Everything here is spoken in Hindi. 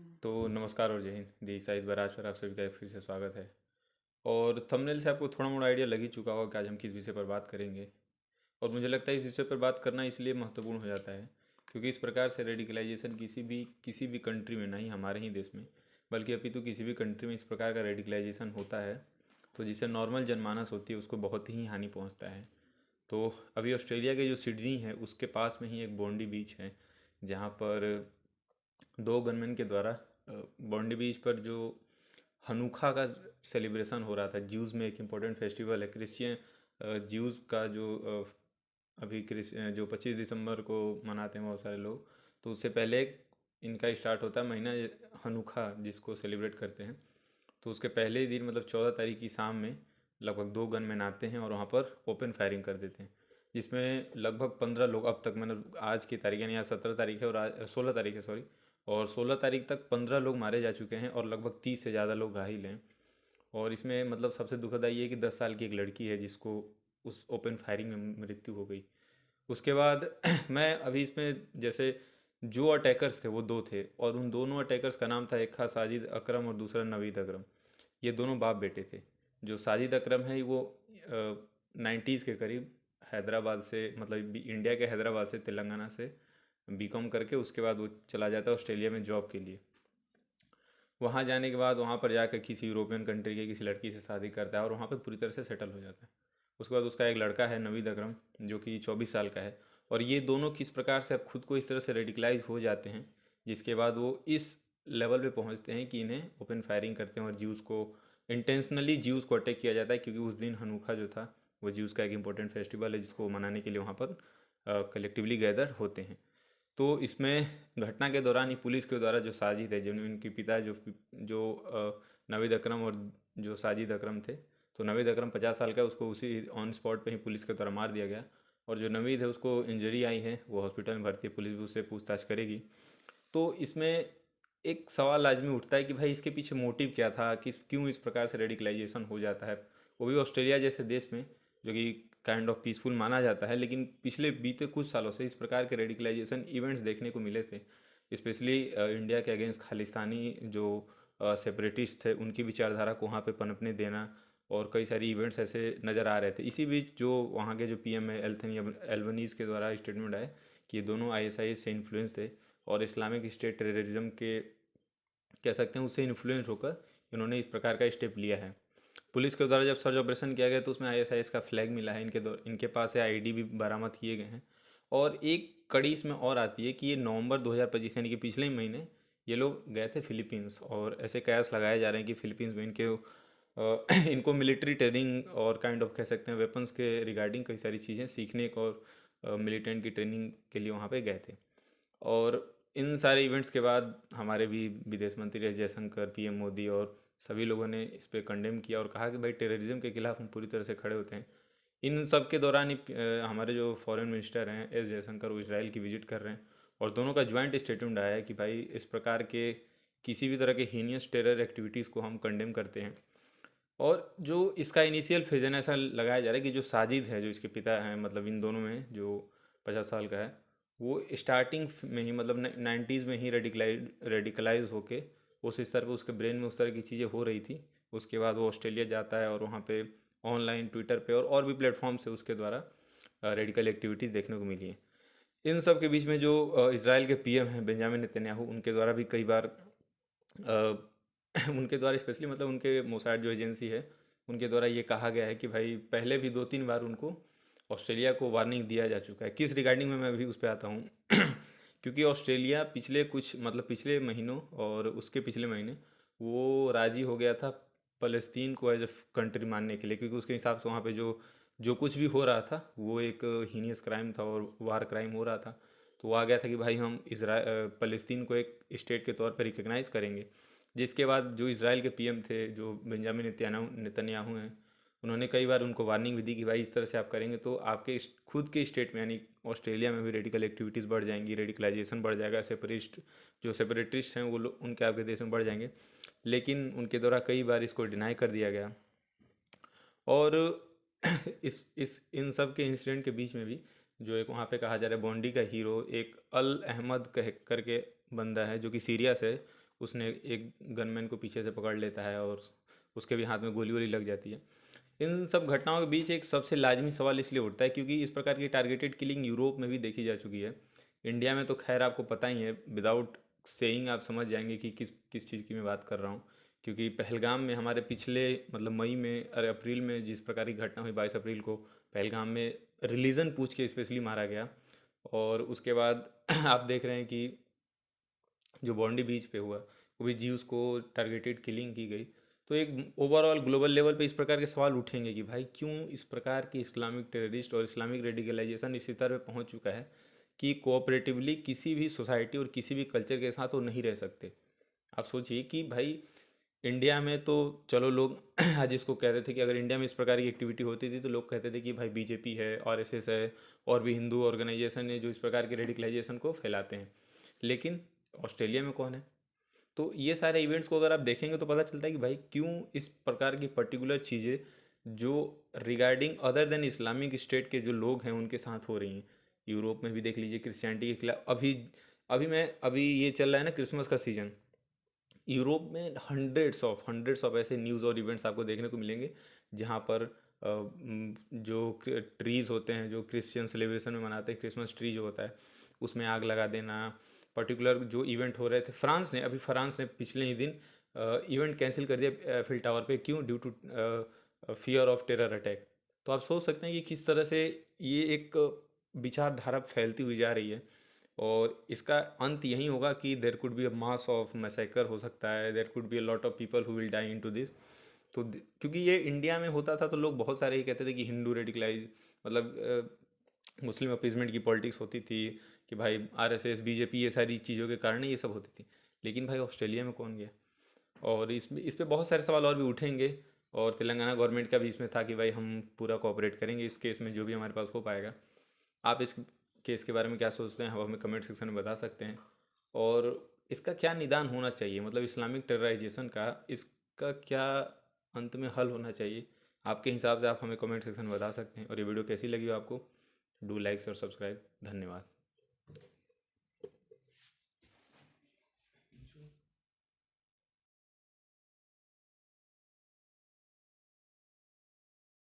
तो नमस्कार और जय हिंद। दी शाहिद बराज पर आप सभी का एक फिर से स्वागत है। और थंबनेल से आपको थोड़ा मोड़ा आइडिया लग ही चुका होगा कि आज हम किस विषय पर बात करेंगे। और मुझे लगता है इस विषय पर बात करना इसलिए महत्वपूर्ण हो जाता है क्योंकि इस प्रकार से रेडिकलाइजेशन किसी भी कंट्री में, ना ही हमारे ही देश में बल्कि अपितु किसी भी कंट्री में इस प्रकार का रेडिकलाइजेशन होता है तो जिसे नॉर्मल जनमानस होती है उसको बहुत ही हानि पहुंचता है। तो अभी ऑस्ट्रेलिया के जो सिडनी है उसके पास में ही एक बॉन्डी बीच है जहाँ पर दो गनमैन के द्वारा बॉन्डी बीच पर जो हनुखा का सेलिब्रेशन हो रहा था। ज्यूज़ में एक इम्पोर्टेंट फेस्टिवल है, क्रिश्चियन ज्यूज़ का जो अभी जो 25 दिसंबर को मनाते हैं बहुत सारे लोग। तो उससे पहले इनका स्टार्ट होता है महीना हनुखा जिसको सेलिब्रेट करते हैं। तो उसके पहले ही दिन मतलब 14 तारीख की शाम में लगभग दो गनमैन आते हैं और वहाँ पर ओपन फायरिंग कर देते हैं, जिसमें लगभग 15 लोग अब तक, मतलब आज की तारीख यानी आज 17 तारीख है और आज 16 तारीख है, सॉरी। और 16 तारीख तक 15 लोग मारे जा चुके हैं और लगभग 30 से ज़्यादा लोग घायल हैं। और इसमें मतलब सबसे दुखदाई ये है कि 10 साल की एक लड़की है जिसको उस ओपन फायरिंग में मृत्यु हो गई। उसके बाद मैं अभी इसमें जैसे जो अटैकर्स थे वो दो थे और उन दोनों अटैकर्स का नाम था, एक था साजिद अकरम और दूसरा नवीद अकरम। ये दोनों बाप बेटे थे। जो साजिद अकरम है वो 90s के करीब हैदराबाद से, मतलब इंडिया के हैदराबाद से, तेलंगाना से बीकॉम करके उसके बाद वो चला जाता है ऑस्ट्रेलिया में जॉब के लिए। वहाँ जाने के बाद वहाँ पर जाकर किसी यूरोपियन कंट्री के किसी लड़की से शादी करता है और वहाँ पर पूरी तरह से सेटल हो जाता है। उसके बाद उसका एक लड़का है नवीद अकरम जो कि 24 साल का है। और ये दोनों किस प्रकार से अब खुद को इस तरह से रेडिकलाइज हो जाते हैं जिसके बाद वो इस लेवल पे पहुँचते हैं कि इन्हें ओपन फायरिंग करते हैं और ज्यूज़ को इंटेंशनली ज्यूज़ को अटैक किया जाता है, क्योंकि उस दिन हनूखा जो था वो ज्यूज़ का एक इम्पोर्टेंट फेस्टिवल है जिसको मनाने के लिए वहाँ पर कलेक्टिवली गैदर होते हैं। तो इसमें घटना के दौरान ही पुलिस के द्वारा जो साजिद है, जो उनके पिता जो जो नवीद अकरम और जो साजिद अकरम थे, तो नवीद अकरम 50 साल का, उसको उसी ऑन स्पॉट पे ही पुलिस के द्वारा मार दिया गया। और जो नवीद है उसको इंजरी आई है, वो हॉस्पिटल में भर्ती है, पुलिस भी उससे पूछताछ करेगी। तो इसमें एक सवाल लाजमी उठता है कि भाई इसके पीछे मोटिव क्या था, क्यों इस प्रकार से रेडिकलाइजेशन हो जाता है, वो भी ऑस्ट्रेलिया जैसे देश में जो कि काइंड ऑफ पीसफुल माना जाता है। लेकिन पिछले बीते कुछ सालों से इस प्रकार के रेडिकलाइजेशन इवेंट्स देखने को मिले थे, स्पेशली इंडिया के अगेंस्ट खालिस्तानी जो सेपरेटिस्ट थे उनकी विचारधारा को वहाँ पे पनपने देना। और कई सारी इवेंट्स ऐसे नज़र आ रहे थे। इसी बीच जो वहाँ के जो पीएम है एल्थनी एल्बनीज़ के द्वारा स्टेटमेंट आए कि ये दोनों आईएसआईएस से इन्फ्लुएंस थे और इस्लामिक स्टेट टेररिज्म के कह सकते हैं उससे इन्फ्लुएंस होकर इन्होंने इस प्रकार का स्टेप लिया है। पुलिस के द्वारा जब सर्च ऑपरेशन किया गया तो उसमें आईएसआईएस का फ्लैग मिला है, इनके पास से आईडी भी बरामद किए गए हैं। और एक कड़ी इसमें और आती है कि ये नवंबर 2025 यानी कि पिछले ही महीने ये लोग गए थे फिलीपींस, और ऐसे कयास लगाए जा रहे हैं कि फिलीपींस में इनको मिलिट्री ट्रेनिंग और काइंड ऑफ कह सकते हैं वेपन्स के रिगार्डिंग कई सारी चीज़ें सीखने को और मिलिटेंट की ट्रेनिंग के लिए वहाँ पे गए थे। और इन सारे इवेंट्स के बाद हमारे भी विदेश मंत्री एस जयशंकर, पीएम मोदी और सभी लोगों ने इस पे कंडेम किया और कहा कि भाई टेररिज्म के खिलाफ हम पूरी तरह से खड़े होते हैं। इन सब के दौरान ही हमारे जो फॉरेन मिनिस्टर हैं एस जयशंकर, वो इसराइल की विजिट कर रहे हैं और दोनों का ज्वाइंट स्टेटमेंट आया है कि भाई इस प्रकार के किसी भी तरह के हीनियस टेरर एक्टिविटीज़ को हम कंडेम करते हैं। और जो इसका इनिशियल फेज है ना, ऐसा लगाया जा रहा है कि जो साजिद है जो इसके पिता हैं, मतलब इन दोनों में जो 50 साल का है, वो स्टार्टिंग में ही मतलब 90s में ही रेडिकलाइज होके उस स्तर पे उसके ब्रेन में उस तरह की चीज़ें हो रही थी। उसके बाद वो ऑस्ट्रेलिया जाता है और वहाँ पे ऑनलाइन ट्विटर पे और भी प्लेटफॉर्म से उसके द्वारा रेडिकल एक्टिविटीज़ देखने को मिली हैं। इन सब के बीच में जो इसराइल के पीएम हैं बेंजामिन नेतन्याहू, उनके द्वारा भी कई बार उनके द्वारा स्पेशली मतलब उनके मोसाड जो एजेंसी है उनके द्वारा ये कहा गया है कि भाई पहले भी 2-3 बार उनको ऑस्ट्रेलिया को वार्निंग दिया जा चुका है। किस रिगार्डिंग में मैं अभी उस पर आता हूँ क्योंकि ऑस्ट्रेलिया पिछले कुछ मतलब पिछले महीनों और उसके पिछले महीने वो राज़ी हो गया था फ़लस्तीन को एज ए कंट्री मानने के लिए, क्योंकि उसके हिसाब से वहाँ पे जो जो कुछ भी हो रहा था वो एक हीनियस क्राइम था और वार क्राइम हो रहा था। तो वो आ गया था कि भाई हम फ़लस्तीन को एक स्टेट के तौर पर रिकग्नाइज़ करेंगे। जिसके बाद जो इसराइल के पीएम थे जो बेंजामिन नेतन्याहू हैं, उन्होंने कई बार उनको वार्निंग भी दी कि भाई इस तरह से आप करेंगे तो आपके खुद के स्टेट में यानी ऑस्ट्रेलिया में भी रेडिकल एक्टिविटीज़ बढ़ जाएंगी, रेडिकलाइजेशन बढ़ जाएगा, सेपरेटिस्ट हैं वो लोग उनके आपके देश में बढ़ जाएंगे। लेकिन उनके द्वारा कई बार इसको डिनाई कर दिया गया। और इस इन सब के इंसिडेंट के बीच में भी जो एक वहाँ पे कहा जा रहा है बॉन्डी का हीरो एक अल अहमद कह करके बंदा है जो कि सीरिया से है। उसने एक गनमैन को पीछे से पकड़ लेता है और उसके भी हाथ में गोली वोली लग जाती है। इन सब घटनाओं के बीच एक सबसे लाजमी सवाल इसलिए उठता है क्योंकि इस प्रकार की टारगेटेड किलिंग यूरोप में भी देखी जा चुकी है। इंडिया में तो खैर आपको पता ही है, विदाउट सेइंग आप समझ जाएंगे कि किस किस चीज़ की मैं बात कर रहा हूँ। क्योंकि पहलगाम में हमारे पिछले मतलब मई में अरे अप्रैल में जिस प्रकार की घटना हुई 22 अप्रैल को, पहलगाम में रिलीजन पूछ के स्पेशली मारा गया। और उसके बाद आप देख रहे हैं कि जो बॉन्डी बीच पे हुआ वो भी जीव्स को टारगेटेड किलिंग की गई। तो एक ओवरऑल ग्लोबल लेवल पे इस प्रकार के सवाल उठेंगे कि भाई क्यों इस प्रकार की इस्लामिक टेररिस्ट और इस्लामिक रेडिकलाइजेशन इस स्तर पे पहुंच चुका है कि कोऑपरेटिवली किसी भी सोसाइटी और किसी भी कल्चर के साथ वो नहीं रह सकते। आप सोचिए कि भाई इंडिया में तो चलो लोग आज इसको कहते थे कि अगर इंडिया में इस प्रकार की एक्टिविटी होती थी तो लोग कहते थे कि भाई बीजेपी है, आरएसएस है और भी हिंदू ऑर्गेनाइजेशन है जो इस प्रकार के रेडिकलाइजेशन को फैलाते हैं। लेकिन ऑस्ट्रेलिया में कौन है? तो ये सारे इवेंट्स को अगर आप देखेंगे तो पता चलता है कि भाई क्यों इस प्रकार की पर्टिकुलर चीज़ें जो regarding other than Islamic state के जो लोग हैं उनके साथ हो रही हैं। यूरोप में भी देख लीजिए क्रिश्चियनिटी के खिलाफ अभी अभी ये चल रहा है ना क्रिसमस का सीज़न। यूरोप में हंड्रेड्स ऑफ ऐसे न्यूज़ और इवेंट्स आपको देखने को मिलेंगे जहाँ पर जो ट्रीज़ होते हैं जो क्रिश्चियन सेलिब्रेशन में मनाते हैं, क्रिसमस ट्री जो होता है उसमें आग लगा देना। पर्टिकुलर जो इवेंट हो रहे थे फ्रांस ने पिछले ही दिन इवेंट कैंसिल कर दिया एफिल टावर पे, क्यों? Due to fear of terror attack. तो आप सोच सकते हैं कि किस तरह से ये एक विचारधारा फैलती हुई जा रही है और इसका अंत यही होगा कि there could be a mass of massacre हो सकता है, there could be a lot of people who will die into this. तो क्योंकि ये इंडिया में होता था तो लोग बहुत सारे ये कहते थे कि हिंदू रेडिकलाइज मतलब मुस्लिम अपीजमेंट की पॉलिटिक्स होती थी कि भाई आरएसएस बीजेपी ये सारी चीज़ों के कारण ये सब होती थी। लेकिन भाई ऑस्ट्रेलिया में कौन गया? और इस पे बहुत सारे सवाल और भी उठेंगे। और तेलंगाना गवर्नमेंट का भी इसमें था कि भाई हम पूरा कोऑपरेट करेंगे इस केस में जो भी हमारे पास हो पाएगा। आप इस केस के बारे में क्या सोचते हैं, आप हमें कमेंट सेक्शन में बता सकते हैं। और इसका क्या निदान होना चाहिए, मतलब इस्लामिक टेरराइजेशन का इसका क्या अंत में हल होना चाहिए? आपके हिसाब से आप हमें कमेंट सेक्शन में बता सकते हैं। और ये वीडियो कैसी लगी हो आपको? डू लाइक्स और सब्सक्राइब। धन्यवाद।